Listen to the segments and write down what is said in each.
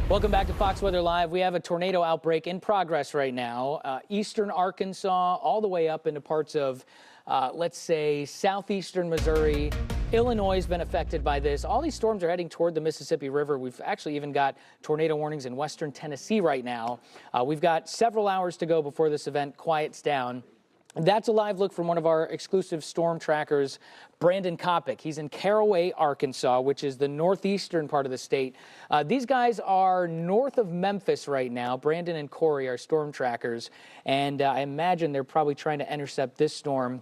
Welcome back to Fox Weather Live. We have a tornado outbreak in progress right now. Eastern Arkansas, all the way up into parts of, let's say, southeastern Missouri. Illinois has been affected by this. All these storms are heading toward the Mississippi River. We've actually even got tornado warnings in western Tennessee right now. We've got several hours to go before this event quiets down. That's a live look from one of our exclusive storm trackers, Brandon Copic. He's in Caraway, Arkansas, which is the northeastern part of the state. These guys are north of Memphis right now. Brandon and Corey are storm trackers, and I imagine they're probably trying to intercept this storm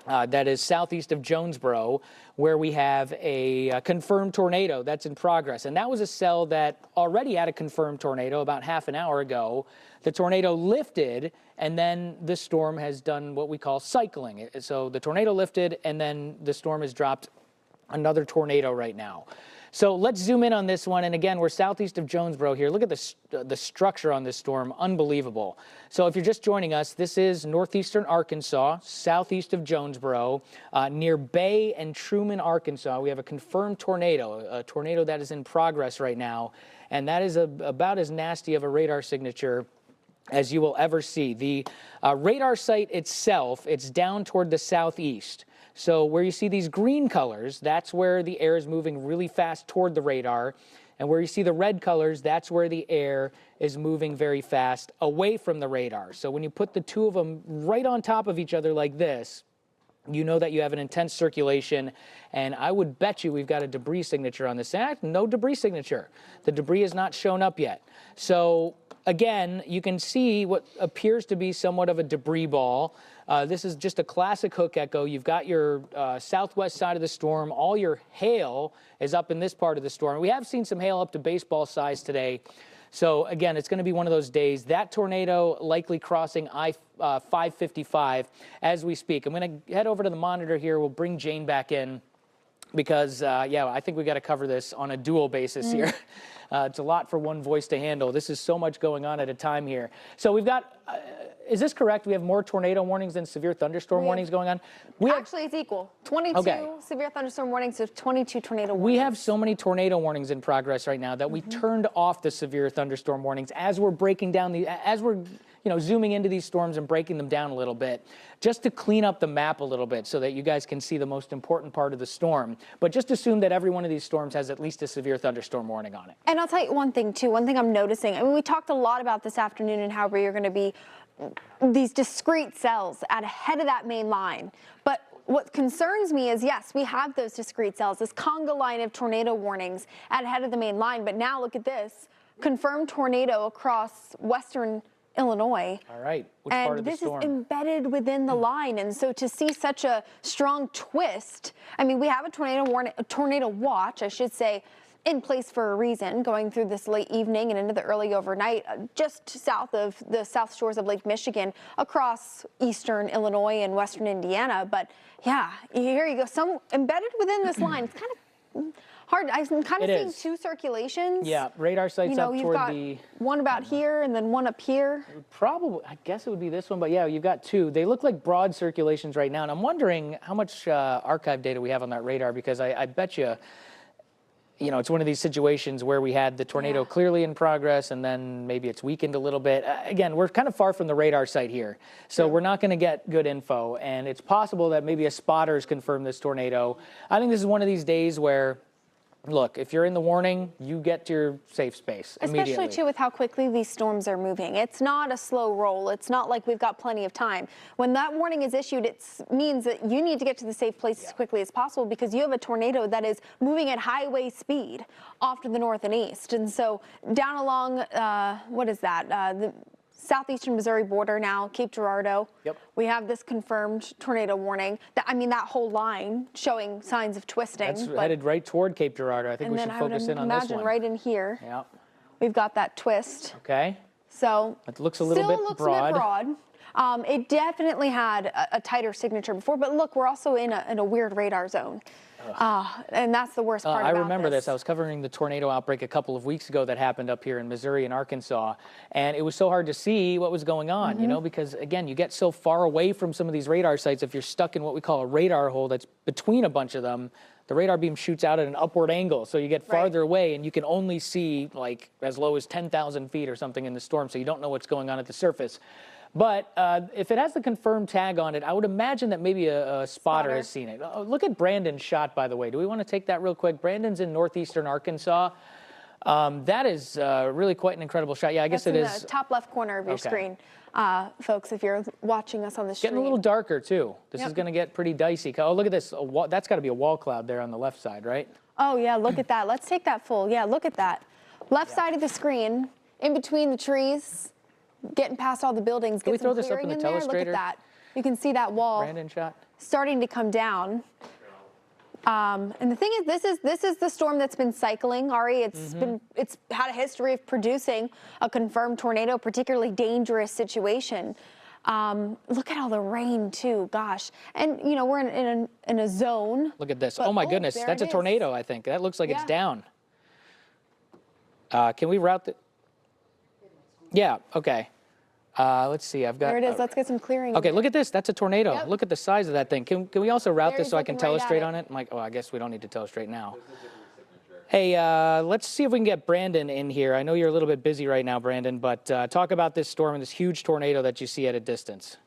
that is southeast of Jonesboro, where we have a confirmed tornado that's in progress. And that was a cell that already had a confirmed tornado about half an hour ago. The tornado lifted, and then the storm has done what we call cycling. So the tornado lifted, and then the storm has dropped another tornado right now. So let's zoom in on this one. And again, we're southeast of Jonesboro here. Look at the structure on this storm. Unbelievable. So if you're just joining us, this is northeastern Arkansas, southeast of Jonesboro, near Bay and Truman, Arkansas. We have a confirmed tornado, a tornado that is in progress right now. And that is about as nasty of a radar signature as you will ever see. The radar site itself, it's down toward the southeast. So where you see these green colors, that's where the air is moving really fast toward the radar. And where you see the red colors, that's where the air is moving very fast away from the radar. So when you put the two of them right on top of each other like this, you know that you have an intense circulation. And I would bet you we've got a debris signature on this. No debris signature. The debris has not shown up yet. So again, you can see what appears to be somewhat of a debris ball. This is just a classic hook echo. You've got your southwest side of the storm. All your hail is up in this part of the storm. We have seen some hail up to baseball size today. So again, it's going to be one of those days. That tornado likely crossing I-555 as we speak. I'm going to head over to the monitor here. We'll bring Jane back in because, yeah, I think we got to cover this on a dual basis here. It's a lot for one voice to handle. This is so much going on at a time here. So we've got, is this correct? We have more tornado warnings than severe thunderstorm warnings going on? Actually, it's equal. 22 severe thunderstorm warnings to 22 tornado warnings. We have so many tornado warnings in progress right now that we turned off the severe thunderstorm warnings as we're breaking down as we're zooming into these storms and breaking them down a little bit, just to clean up the map a little bit so that you guys can see the most important part of the storm. But just assume that every one of these storms has at least a severe thunderstorm warning on it. And I'll tell you one thing, too. One thing I'm noticing, I mean, we talked a lot about this afternoon and how we're going to be these discrete cells at ahead of that main line. But what concerns me is, yes, we have those discrete cells, this conga line of tornado warnings at ahead of the main line. But now look at this, confirmed tornado across western Illinois. All right. Which part of the storm? And this is embedded within the line. And so to see such a strong twist, I mean, we have a tornado watch, I should say, in place for a reason, going through this late evening and into the early overnight, just south of the south shores of Lake Michigan, across eastern Illinois and western Indiana. But yeah, here you go. Some embedded within this line. It's kind of hard. I'm kind of seeing two circulations. Yeah, radar sites up toward the... one about here and then one up here. Probably, I guess it would be this one, but yeah, you've got two. They look like broad circulations right now, and I'm wondering how much archive data we have on that radar, because I bet you, it's one of these situations where we had the tornado clearly in progress and then maybe it's weakened a little bit. Again, we're kind of far from the radar site here, so we're not going to get good info, and it's possible that maybe a spotter has confirmed this tornado. I think this is one of these days where, look, if you're in the warning, you get to your safe space immediately. Especially, too, with how quickly these storms are moving. It's not a slow roll. It's not like we've got plenty of time. When that warning is issued, it means that you need to get to the safe place as quickly as possible, because you have a tornado that is moving at highway speed off to the north and east. And so down along, what is that? The southeastern Missouri border now, Cape Girardeau. Yep. We have this confirmed tornado warning. That whole line showing signs of twisting. That's headed right toward Cape Girardeau. I think we should focus in on this one. Imagine right in here. Yep. We've got that twist. Okay. So it looks a little bit broad. A bit broad. It definitely had a tighter signature before, but look, we're also in a weird radar zone. And that's the worst part I about remember this. I was covering the tornado outbreak a couple of weeks ago that happened up here in Missouri and Arkansas, and it was so hard to see what was going on, you know, because again, you get so far away from some of these radar sites. If you're stuck in what we call a radar hole that's between a bunch of them, the radar beam shoots out at an upward angle, so you get farther away and you can only see like as low as 10,000 feet or something in the storm, so you don't know what's going on at the surface. But if it has the confirmed tag on it, I would imagine that maybe a spotter has seen it. Oh, look at Brandon's shot, by the way. Do we want to take that real quick? Brandon's in northeastern Arkansas. That is really quite an incredible shot. Yeah, I guess it is. That's in the top left corner of your screen, folks, if you're watching us on the stream. Getting a little darker, too. This is going to get pretty dicey. Oh, look at this. That's got to be a wall cloud there on the left side, right? Oh, yeah, look at that. Let's take that full. Yeah, look at that. Left side of the screen, in between the trees. Getting past all the buildings. Can we throw this up in the telestrator? Look at that. You can see that wall Brandon shot starting to come down. And the thing is, this is the storm that's been cycling, Ari. It's had a history of producing a confirmed tornado, particularly dangerous situation. Look at all the rain too. Gosh, and you know we're in a zone. Look at this. Oh my goodness, that's a tornado. I think that looks like it's down. Can we route the? Yeah, okay. Let's see, I've got... There it is, let's get some clearing. Okay, look at this, that's a tornado. Yep. Look at the size of that thing. Can we also route this so I can telestrate on it? I'm like, oh, I guess we don't need to telestrate now. Hey, let's see if we can get Brandon in here. I know you're a little bit busy right now, Brandon, but talk about this storm and this huge tornado that you see at a distance.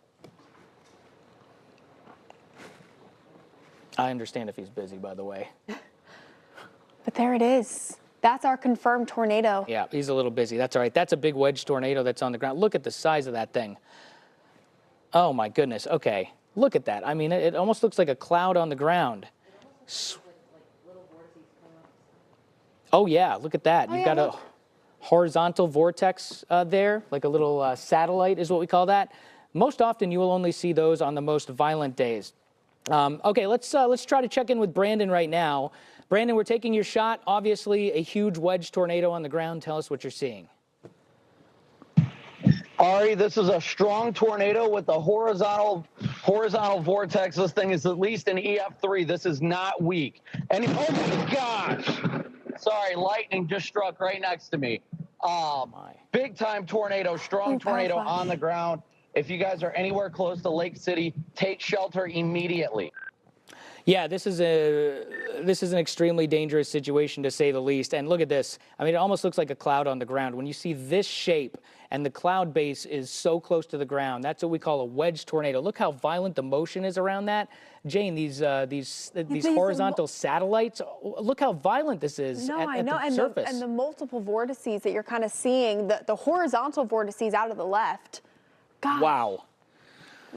I understand if he's busy, by the way. But there it is. That's our confirmed tornado. Yeah, he's a little busy. That's all right. That's a big wedge tornado that's on the ground. Look at the size of that thing. Oh, my goodness. Okay. Look at that. I mean, it almost looks like a cloud on the ground. Oh, yeah. Look at that. You've got a horizontal vortex there, like a little satellite is what we call that. Most often, you will only see those on the most violent days. Okay, let's try to check in with Brandon right now. Brandon, we're taking your shot. Obviously, a huge wedge tornado on the ground. Tell us what you're seeing. Ari, this is a strong tornado with a horizontal vortex. This thing is at least an EF3. This is not weak. And oh my gosh! Sorry, lightning just struck right next to me. Big time tornado, strong tornado on the ground. If you guys are anywhere close to Lake City, take shelter immediately. Yeah, this is an extremely dangerous situation, to say the least. And look at this. I mean, it almost looks like a cloud on the ground. When you see this shape and the cloud base is so close to the ground, that's what we call a wedge tornado. Look how violent the motion is around that. Jane, these horizontal satellites, look how violent this is at the surface. And the multiple vortices that you're kind of seeing, the horizontal vortices out of the left. God. Wow.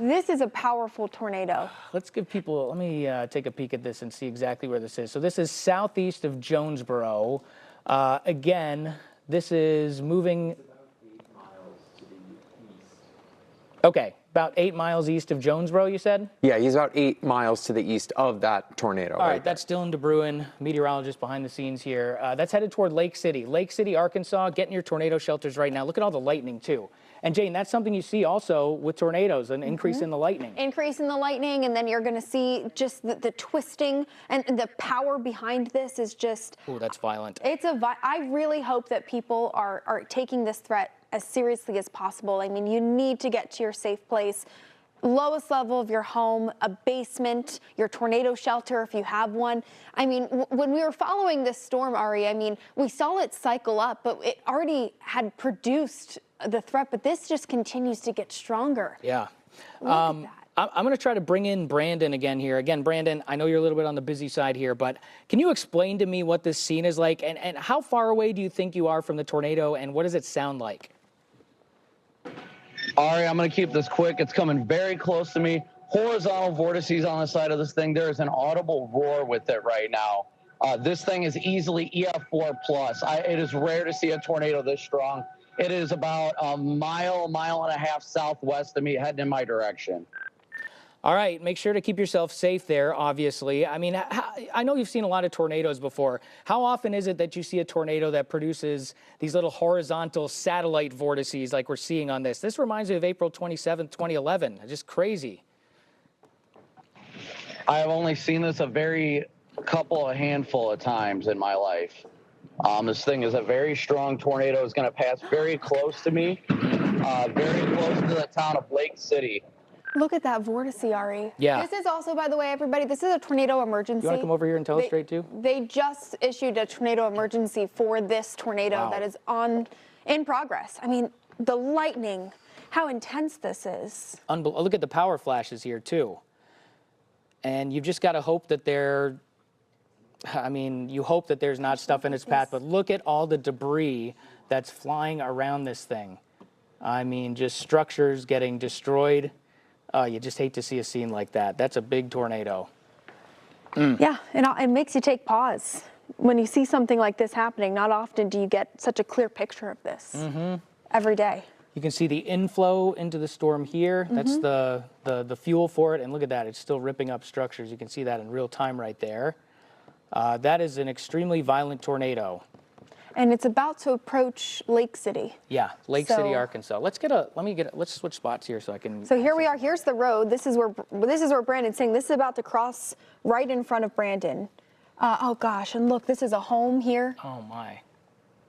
This is a powerful tornado. Let's give people, let me take a peek at this and see exactly where this is. So this is southeast of Jonesboro. Again, this is moving. Okay, about 8 miles east of Jonesboro, you said? Yeah, he's about 8 miles to the east of that tornado. All right, that's Dylan DeBruin, meteorologist behind the scenes here. That's headed toward Lake City. Lake City, Arkansas, get in your tornado shelters right now. Look at all the lightning, too. And Jane, that's something you see also with tornadoes, an increase in the lightning. Increase in the lightning, and then you're going to see just the twisting and the power behind this is just... Ooh, that's violent. I really hope that people are taking this threat as seriously as possible. I mean, you need to get to your safe place. Lowest level of your home, a basement, your tornado shelter if you have one. I mean, when we were following this storm, Ari, I mean, we saw it cycle up, but it already had produced the threat, but this just continues to get stronger. Yeah. Look at that. I'm going to try to bring in Brandon again here. Again, Brandon, I know you're a little bit on the busy side here, but can you explain to me what this scene is like, and how far away do you think you are from the tornado, and what does it sound like? Ari, I'm going to keep this quick. It's coming very close to me. Horizontal vortices on the side of this thing. There is an audible roar with it right now. This thing is easily EF4 plus. It is rare to see a tornado this strong. It is about a mile and a half southwest of me, heading in my direction. All right, make sure to keep yourself safe there, obviously. I mean, I know you've seen a lot of tornadoes before. How often is it that you see a tornado that produces these little horizontal satellite vortices like we're seeing on this? This reminds me of April 27th, 2011. Just crazy. I have only seen this a very a handful of times in my life. This thing is a very strong tornado. It's going to pass very close to me, very close to the town of Lake City. Look at that vortice, Ari. Yeah. This is also, by the way, everybody, this is a tornado emergency. You want to come over here and tell us straight too? They just issued a tornado emergency for this tornado Wow. that is in progress. I mean, the lightning, how intense this is. Look at the power flashes here too. And you've just got to hope that you hope that there's not stuff in its path, but look at all the debris that's flying around this thing. I mean, just structures getting destroyed. You just hate to see a scene like that. That's a big tornado. Yeah, and it makes you take pause. When you see something like this happening, not often do you get such a clear picture of this every day. You can see the inflow into the storm here. That's the fuel for it. And look at that. It's still ripping up structures. You can see that in real time right there. That is an extremely violent tornado. And it's about to approach Lake City. Yeah, Lake City, Arkansas. Let's switch spots here so I can. So here we are. Here's the road. This is where Brandon's saying this is about to cross right in front of Brandon. Oh gosh, and look, this is a home here. Oh my.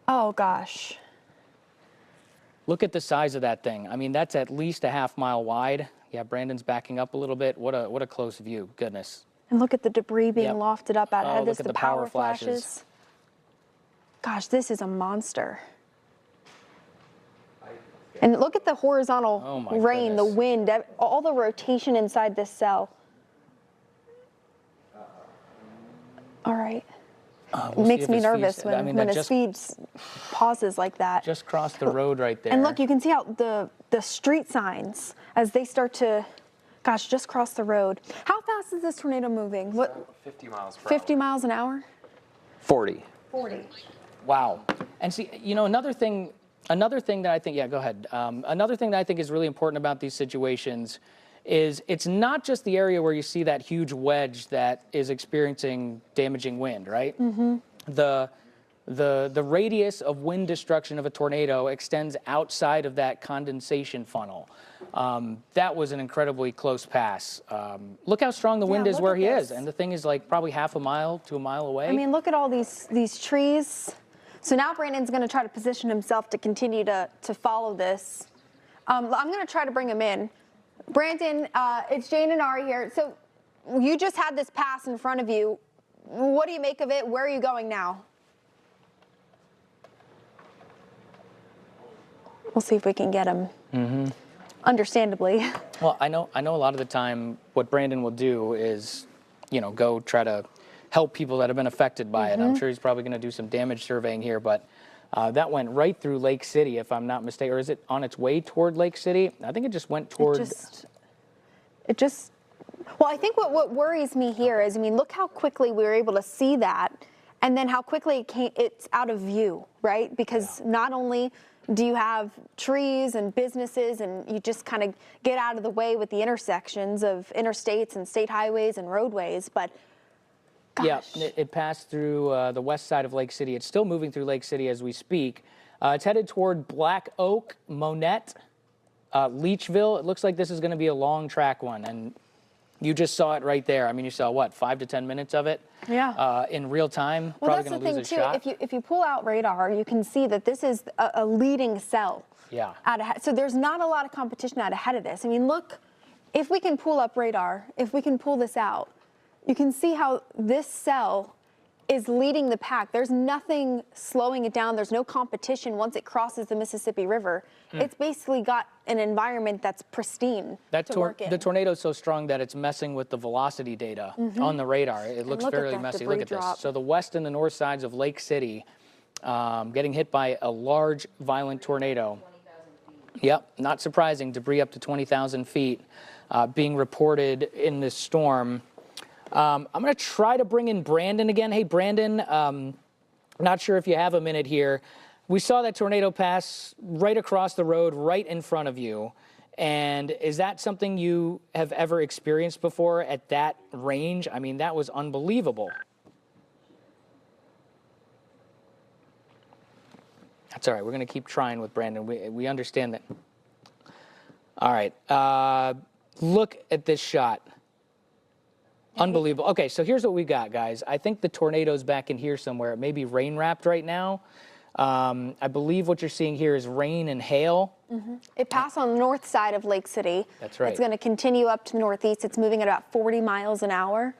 Oh gosh. Look at the size of that thing. I mean, that's at least a half-mile wide. Yeah, Brandon's backing up a little bit. What a close view. Goodness. And look at the debris being lofted up out ahead. Look at the power flashes. Gosh, this is a monster. And look at the horizontal rain, the wind, all the rotation inside this cell. All right. It makes me nervous when a speed pauses like that. Just crossed the road right there. And look, you can see how the street signs as they start to, gosh, just cross the road. How fast is this tornado moving? What? 50 miles per 50 hour. miles an hour? 40. 40. Wow. And see, another thing that I think, go ahead. Another thing that I think is really important about these situations is it's not just the area where you see that huge wedge that is experiencing damaging wind, right? The radius of wind destruction of a tornado extends outside of that condensation funnel. That was an incredibly close pass. Look how strong the wind is where he is, and the thing is like probably half a mile to a mile away. I mean, look at all these trees. So now Brandon's going to try to position himself to continue to follow this. I'm going to try to bring him in. Brandon, it's Jane and Ari here. So you just had this pass in front of you. What do you make of it? Where are you going now? We'll see if we can get him. Understandably. Well, I know a lot of the time what Brandon will do is, go try to help people that have been affected by it. I'm sure he's probably going to do some damage surveying here, but that went right through Lake City, if I'm not mistaken. Or is it on its way toward Lake City? I think it just went toward. Well, I think what worries me here is, look how quickly we were able to see that, and then how quickly it's out of view, right? Because not only do you have trees and businesses, and you just kind of get out of the way with the intersections of interstates and state highways and roadways, but gosh. Yeah, it passed through the west side of Lake City. It's still moving through Lake City as we speak. It's headed toward Black Oak, Monette, Leachville. It looks like this is going to be a long track one, and you just saw it right there. I mean, you saw what, 5 to 10 minutes of it? Yeah. In real time. Well, Probably that's going the to thing lose a too. shot. If you pull out radar, you can see that this is a leading cell. Yeah. So there's not a lot of competition out ahead of this. Look, if we can pull up radar, if we can pull this out, you can see how this cell is leading the pack. There's nothing slowing it down. There's no competition once it crosses the Mississippi River. It's basically got an environment that's pristine to work in. The tornado is so strong that it's messing with the velocity data on the radar. It looks look at fairly that messy. debris Look at drop. this. So the west and the north sides of Lake City getting hit by a large, violent tornado. Yep, not surprising. Debris up to 20,000 feet being reported in this storm. I'm going to try to bring in Brandon again. Hey, Brandon, not sure if you have a minute here. We saw that tornado pass right across the road, right in front of you. And is that something you have ever experienced before at that range? I mean, that was unbelievable. That's all right. We're going to keep trying with Brandon. We understand that. All right. Look at this shot. Unbelievable. Okay, so here's what we got, guys. I think the tornado's back in here somewhere. It may be rain-wrapped right now. I believe what you're seeing here is rain and hail. It passed on the north side of Lake City. That's right. It's going to continue up to the northeast. It's moving at about 40 miles an hour.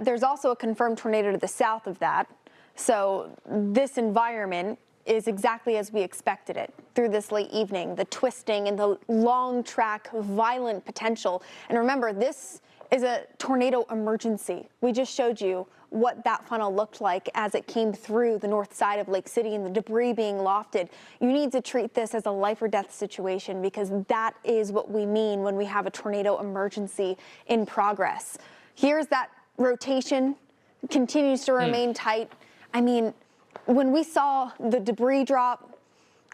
There's also a confirmed tornado to the south of that. So this environment is exactly as we expected it through this late evening. The twisting and the long track, violent potential. And remember, this is a tornado emergency. We just showed you what that funnel looked like as it came through the north side of Lake City and the debris being lofted. You need to treat this as a life or death situation, because that is what we mean when we have a tornado emergency in progress. Here's that rotation, continues to remain tight. I mean, when we saw the debris drop,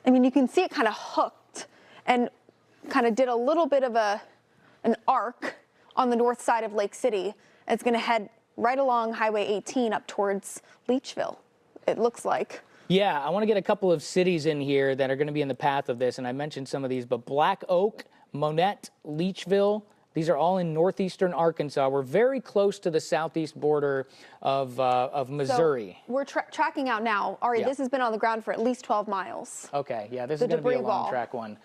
I mean, you can see it kind of hooked and kind of did a little bit of an arc on the north side of Lake City. It's going to head right along Highway 18 up towards Leachville, it looks like. Yeah, I want to get a couple of cities in here that are going to be in the path of this, and I mentioned some of these, but Black Oak, Monette, Leachville, these are all in northeastern Arkansas. We're very close to the southeast border of Missouri. So we're tracking out now. Ari, Yeah. this has been on the ground for at least 12 miles. Okay, yeah, this The is going to be a debris long wall. track one.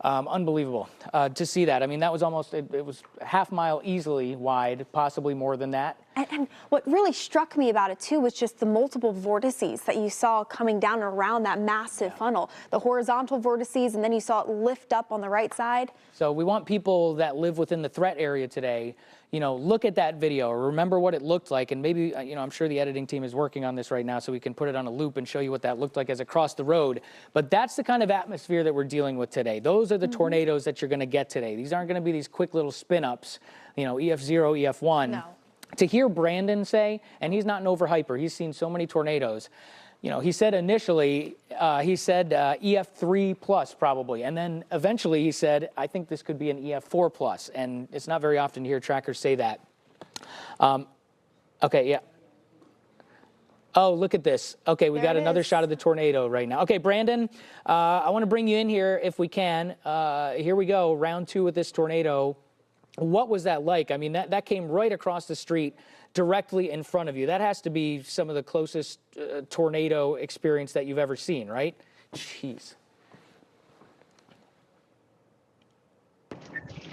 Unbelievable to see that. I mean, that was almost, it was half mile easily wide, possibly more than that. And what really struck me about it, too, was just the multiple vortices that you saw coming down around that massive funnel. The horizontal vortices, and then you saw it lift up on the right side. So we want people that live within the threat area today, you know, look at that video, remember what it looked like, and maybe, you know, I'm sure the editing team is working on this right now so we can put it on a loop and show you what that looked like as it crossed the road. But that's the kind of atmosphere that we're dealing with today. Those are the tornadoes that you're going to get today. These aren't going to be these quick little spin-ups, you know, EF0, EF1. No. To hear Brandon say, and he's not an overhyper, he's seen so many tornadoes, you know, he said initially, EF3 plus probably, and then eventually he said, I think this could be an EF4 plus, and it's not very often to hear trackers say that. Okay, yeah. Oh, look at this. Okay, we got another shot of the tornado right now. Okay, Brandon, I want to bring you in here if we can. Here we go, round two with this tornado. What was that like? I mean, that came right across the street directly in front of you. That has to be some of the closest tornado experience that you've ever seen, right? Jeez.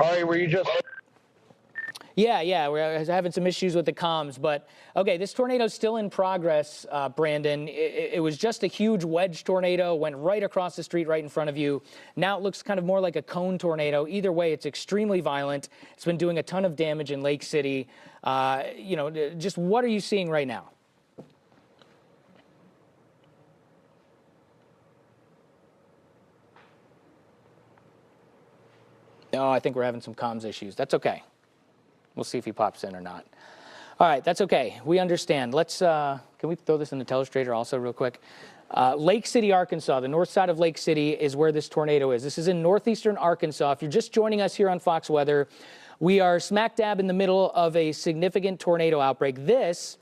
All right, were you just... Yeah, we're having some issues with the comms, but okay, this tornado's still in progress, Brandon. It was just a huge wedge tornado, went right across the street right in front of you. Now it looks kind of more like a cone tornado. Either way, it's extremely violent. It's been doing a ton of damage in Lake City. You know, just what are you seeing right now? Oh, I think we're having some comms issues. That's okay. We'll see if he pops in or not. All right, that's okay. We understand. Let's, can we throw this in the telestrator also real quick? Lake City, Arkansas, the north side of Lake City is where this tornado is. This is in northeastern Arkansas. If you're just joining us here on Fox Weather, we are smack dab in the middle of a significant tornado outbreak. This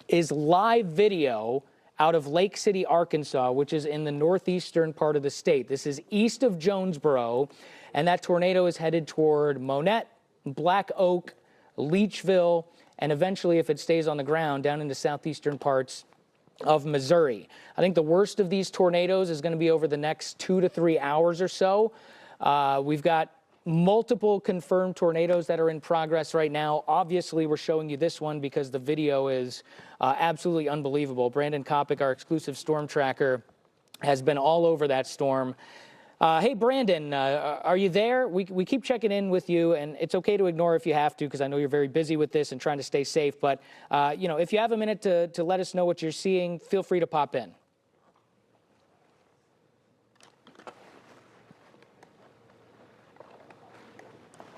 is live video out of Lake City, Arkansas, which is in the northeastern part of the state. This is east of Jonesboro, and that tornado is headed toward Monette, Black Oak, Leachville, and eventually, if it stays on the ground, down into southeastern parts of Missouri. I think the worst of these tornadoes is going to be over the next 2 to 3 hours or so. We've got multiple confirmed tornadoes that are in progress right now. Obviously, we're showing you this one because the video is absolutely unbelievable. Brandon Copic, our exclusive storm tracker, has been all over that storm. Hey, Brandon, are you there? We keep checking in with you, and it's okay to ignore if you have to, because I know you're very busy with this and trying to stay safe. But, you know, if you have a minute to let us know what you're seeing, feel free to pop in.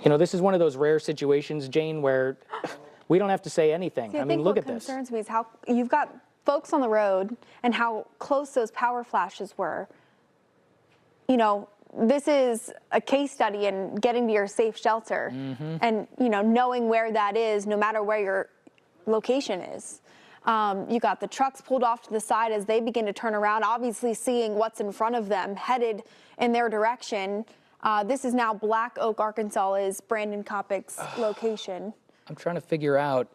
You know, this is one of those rare situations, Jane, where we don't have to say anything. See, I mean, look at this. What concerns me is how you've got folks on the road and how close those power flashes were. You know, this is a case study in getting to your safe shelter and, you know, knowing where that is, no matter where your location is. You got the trucks pulled off to the side as they begin to turn around, obviously seeing what's in front of them, headed in their direction. This is now Black Oak, Arkansas, is Brandon Copic's location. I'm trying to figure out.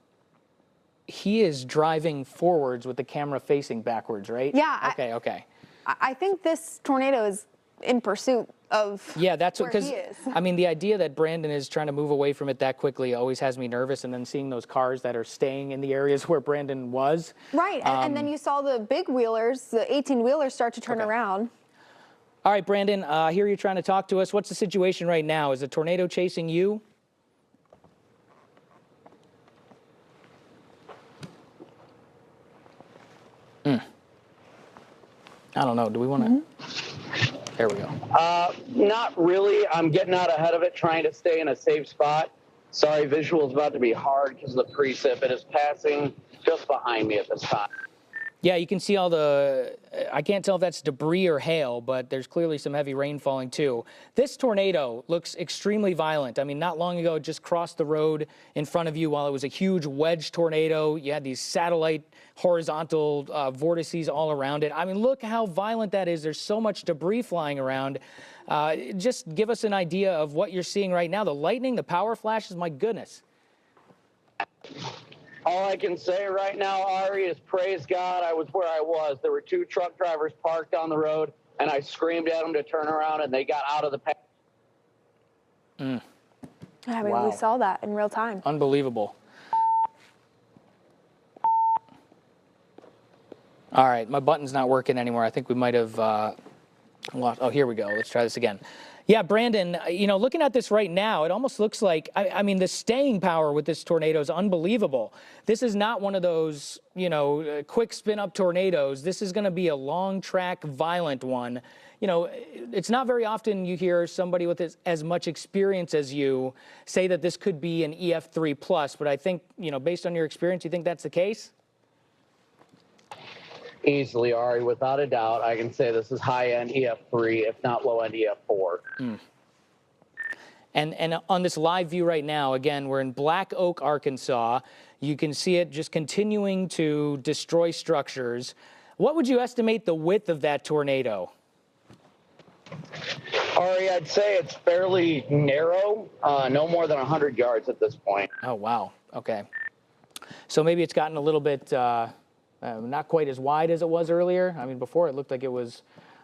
He is driving forwards with the camera facing backwards, right? Yeah. Okay. I think this tornado is in pursuit of that's where because he is. I mean the idea that Brandon is trying to move away from it that quickly always has me nervous, and then seeing those cars that are staying in the areas where Brandon was. Right, and then you saw the big wheelers, the 18-wheelers start to turn around. All right, Brandon, I hear you're trying to talk to us. What's the situation right now? Is the tornado chasing you? I don't know. Do we want to? There we go. Not really. I'm getting out ahead of it, trying to stay in a safe spot. Sorry, visual's about to be hard because of the precip. It is passing just behind me at this time. Yeah, you can see all the, I can't tell if that's debris or hail, but there's clearly some heavy rain falling too. This tornado looks extremely violent. I mean, not long ago, it just crossed the road in front of you while it was a huge wedge tornado. You had these satellite horizontal vortices all around it. I mean, look how violent that is. There's so much debris flying around. Just give us an idea of what you're seeing right now. The lightning, the power flashes, my goodness. All I can say right now, Ari, is praise God I was where I was. There were 2 truck drivers parked on the road, and I screamed at them to turn around, and they got out of the path. I mean, Wow. we saw that in real time. Unbelievable. All right, my button's not working anymore. I think we might have lost. Oh, here we go. Let's try this again. Yeah, Brandon, you know, looking at this right now, it almost looks like, I mean, the staying power with this tornado is unbelievable. This is not one of those, you know, quick spin-up tornadoes. This is going to be a long-track, violent one. You know, it's not very often you hear somebody with as much experience as you say that this could be an EF3 plus, but I think, you know, based on your experience, you think that's the case? Easily, Ari, without a doubt, I can say this is high-end EF3, if not low-end EF4. And on this live view right now, again, we're in Black Oak, Arkansas. You can see it just continuing to destroy structures. What would you estimate the width of that tornado? Ari, I'd say it's fairly narrow, no more than 100 yards at this point. Oh, wow. Okay. So maybe it's gotten a little bit not quite as wide as it was earlier. I mean, before it looked like it was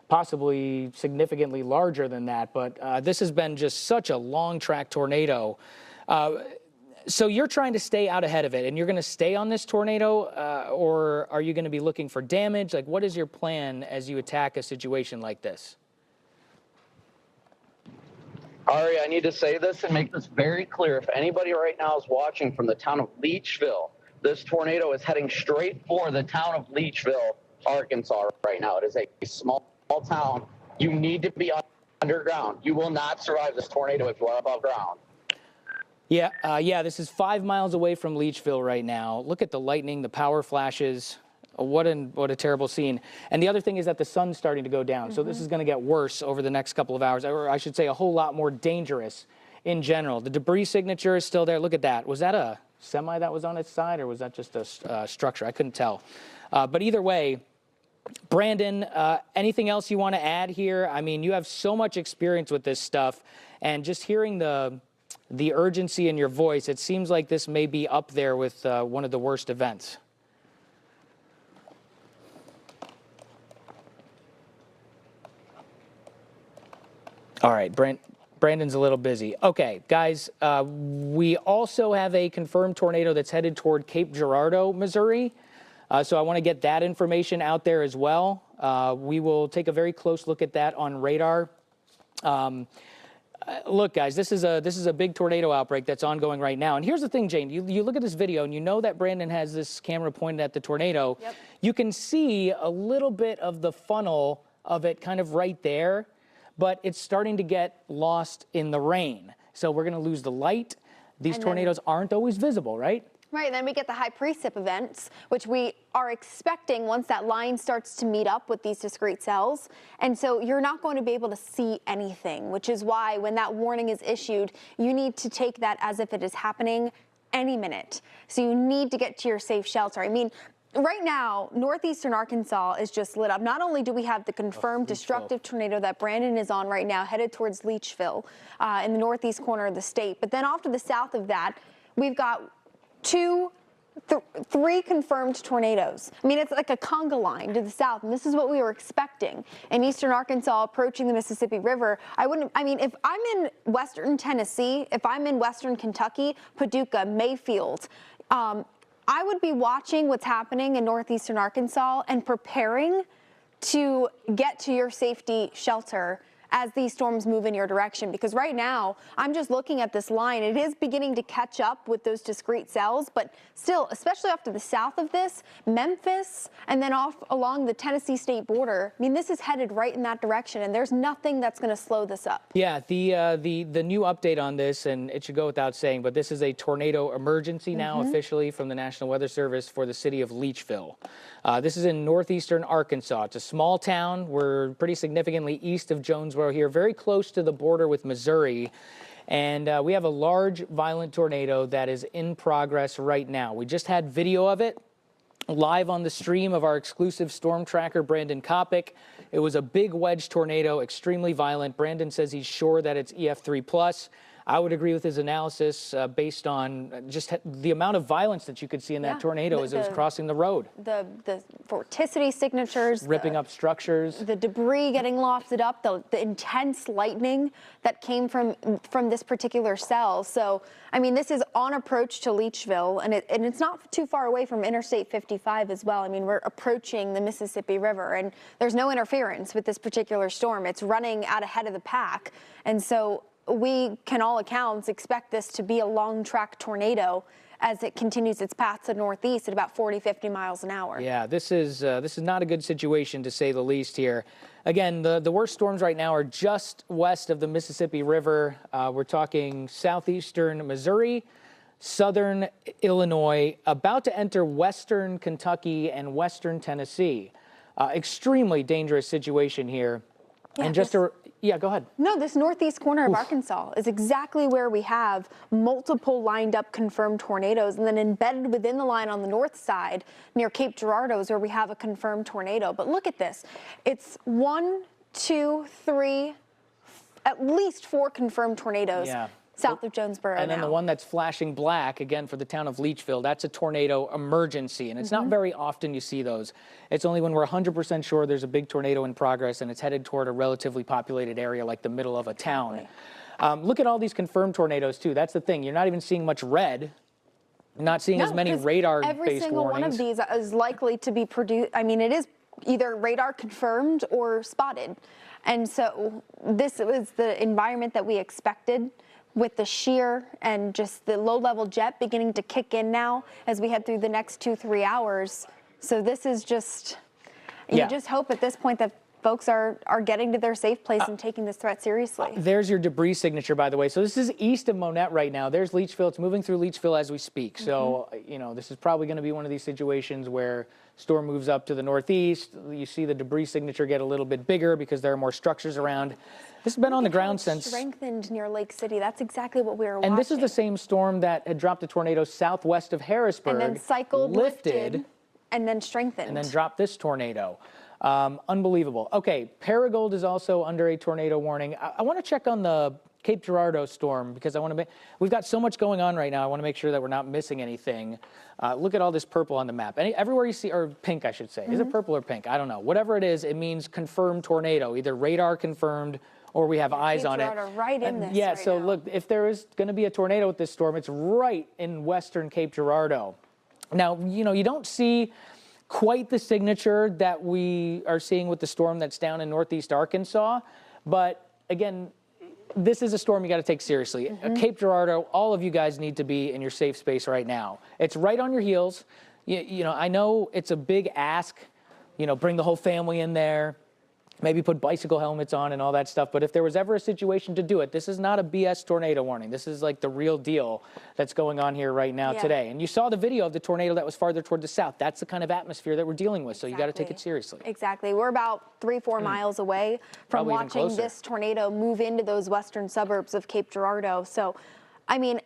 possibly significantly larger than that, but this has been just such a long track tornado. So you're trying to stay out ahead of it, and you're going to stay on this tornado, or are you going to be looking for damage? Like, what is your plan as you attack a situation like this? Ari, I need to say this and make this very clear. If anybody right now is watching from the town of Leachville, this tornado is heading straight for the town of Leachville, Arkansas right now. It is a small town. You need to be underground. You will not survive this tornado if you are above ground. Yeah, this is 5 miles away from Leachville right now. Look at the lightning, the power flashes. What a terrible scene. And the other thing is that the sun's starting to go down. So this is going to get worse over the next couple of hours, or I should say a whole lot more dangerous in general. The debris signature is still there. Look at that. Was that a semi that was on its side, or was that just a structure? I couldn't tell. But either way, Brandon, anything else you want to add here? I mean, you have so much experience with this stuff, and just hearing the urgency in your voice, it seems like this may be up there with one of the worst events. All right, Brandon's a little busy. Okay, guys, we also have a confirmed tornado that's headed toward Cape Girardeau, Missouri. So I want to get that information out there as well. We will take a very close look at that on radar. Look, guys, this is a big tornado outbreak that's ongoing right now. And here's the thing, Jane. You look at this video, and you know that Brandon has this camera pointed at the tornado. Yep. You can see a little bit of the funnel of it kind of right there, but it's starting to get lost in the rain. So we're going to lose the light. These tornadoes aren't always visible, right? Right, and then we get the high precip events, which we are expecting once that line starts to meet up with these discrete cells. And so you're not going to be able to see anything, which is why when that warning is issued, you need to take that as if it is happening any minute. So you need to get to your safe shelter. I mean, right now, northeastern Arkansas is just lit up. Not only do we have the confirmed destructive tornado that Brandon is on right now, headed towards Leachville in the northeast corner of the state, but then off to the south of that, we've got three confirmed tornadoes. I mean, it's like a conga line to the south, and this is what we were expecting. In eastern Arkansas, approaching the Mississippi River, I mean, if I'm in western Tennessee, if I'm in western Kentucky, Paducah, Mayfield, I would be watching what's happening in northeastern Arkansas and preparing to get to your safety shelter as these storms move in your direction. Because right now, I'm just looking at this line. It is beginning to catch up with those discrete cells, but still, especially off to the south of this, Memphis, and then off along the Tennessee state border, I mean, this is headed right in that direction, and there's nothing that's going to slow this up. Yeah, the new update on this, and it should go without saying, but this is a tornado emergency now officially from the National Weather Service for the city of Leachville. This is in northeastern Arkansas. It's a small town. We're pretty significantly east of Jonesboro here, very close to the border with Missouri. And we have a large, violent tornado that is in progress right now. We just had video of it live on the stream of our exclusive storm tracker, Brandon Copic. It was a big wedge tornado, extremely violent. Brandon says he's sure that it's EF3+. I would agree with his analysis based on just the amount of violence that you could see in that tornado as it was crossing the road. The vorticity signatures. Ripping up structures. The debris getting lofted up, the intense lightning that came from this particular cell. So, I mean, this is on approach to Leachville, and it's not too far away from Interstate 55 as well. I mean, we're approaching the Mississippi River, and there's no interference with this particular storm. It's running out ahead of the pack. And so we can all accounts expect this to be a long track tornado as it continues its path to the northeast at about 40-50 miles an hour. Yeah, this is not a good situation, to say the least here. Again, the worst storms right now are just west of the Mississippi River. We're talking southeastern Missouri, southern Illinois, about to enter western Kentucky and western Tennessee. Extremely dangerous situation here. Yeah, and yeah, go ahead. No, this northeast corner of Arkansas is exactly where we have multiple lined up confirmed tornadoes, and then embedded within the line on the north side near Cape Girardeau is where we have a confirmed tornado. But look at this. It's 1, 2, 3, at least 4 confirmed tornadoes. Yeah. South of Jonesboro and then now. The one that's flashing black, again, for the town of Leachville, that's a tornado emergency. And it's not very often you see those. It's only when we're 100% sure there's a big tornado in progress and it's headed toward a relatively populated area like the middle of a town. Look at all these confirmed tornadoes, too. That's the thing. You're not even seeing much red. You're not seeing as many radar-based warnings. Every single one of these is likely to be produced. I mean, it is either radar confirmed or spotted. And so this was the environment that we expected, with the shear and just the low-level jet beginning to kick in now as we head through the next 2-3 hours. So this is just, you just hope at this point that folks are getting to their safe place and taking this threat seriously. There's your debris signature, by the way. So this is east of Monette right now. There's Leachville. It's moving through Leachville as we speak. So, you know, this is probably going to be one of these situations where storm moves up to the northeast. You see the debris signature get a little bit bigger because there are more structures around. This has been on the ground since strengthened near Lake City. That's exactly what we were watching. And this is the same storm that had dropped a tornado southwest of Harrisburg, and then cycled, lifted, and then strengthened, and then dropped this tornado. Unbelievable. Okay, Paragould is also under a tornado warning. I want to check on the Cape Girardeau storm because we've got so much going on right now. I want to make sure that we're not missing anything. Look at all this purple on the map. Everywhere you see, or pink, I should say. Is it purple or pink? I don't know. Whatever it is, it means confirmed tornado, either radar confirmed or we have eyes on it. Right in this. Yeah, right so now. look, if there is going to be a tornado with this storm, it's right in western Cape Girardeau. Now, you know, you don't see quite the signature that we are seeing with the storm that's down in northeast Arkansas, but again, this is a storm you got to take seriously. Cape Girardeau, all of you guys need to be in your safe space right now. It's right on your heels. You know, I know it's a big ask, you know, bring the whole family in there, maybe put bicycle helmets on and all that stuff. But if there was ever a situation to do it, this is not a BS tornado warning. This is like the real deal that's going on here right now today. And you saw the video of the tornado that was farther toward the south. That's the kind of atmosphere that we're dealing with. So you got to take it seriously. Exactly. We're about 3-4 miles away from watching this tornado move into those western suburbs of Cape Girardeau. So, I mean,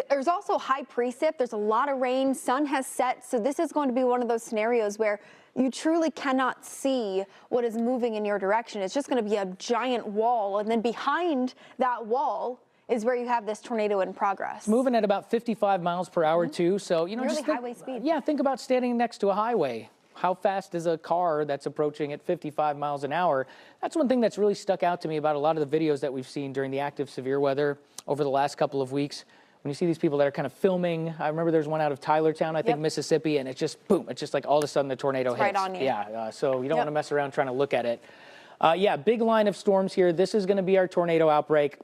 there's also high precip. There's a lot of rain. Sun has set. So this is going to be one of those scenarios where you truly cannot see what is moving in your direction. It's just going to be a giant wall. And then behind that wall is where you have this tornado in progress. Moving at about 55 miles per hour too. So, you know, Really just think, highway speed. Yeah, think about standing next to a highway. How fast is a car that's approaching at 55 miles an hour? That's one thing that's really stuck out to me about a lot of the videos that we've seen during the active severe weather over the last couple of weeks. When you see these people that are kind of filming, I remember there's one out of Tylertown, I think, Mississippi, and it's just boom, it's just like all of a sudden the tornado hits. Right on you. Yeah, so you don't want to mess around trying to look at it. Yeah, big line of storms here. This is going to be our tornado outbreak.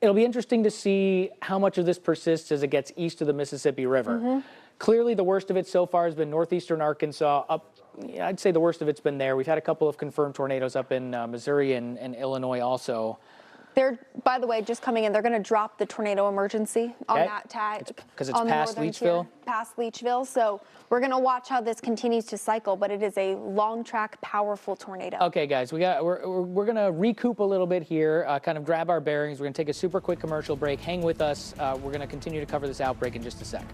It'll be interesting to see how much of this persists as it gets east of the Mississippi River. Clearly, the worst of it so far has been northeastern Arkansas. I'd say the worst of it's been there. We've had a couple of confirmed tornadoes up in Missouri and Illinois also. They're, by the way, just coming in. They're going to drop the tornado emergency on that tag. Because it's on the past northern Leachville? tier, past Leachville. So we're going to watch how this continues to cycle, but it is a long track, powerful tornado. Okay, guys, we're going to recoup a little bit here, kind of grab our bearings. We're going to take a super quick commercial break. Hang with us. We're going to continue to cover this outbreak in just a sec.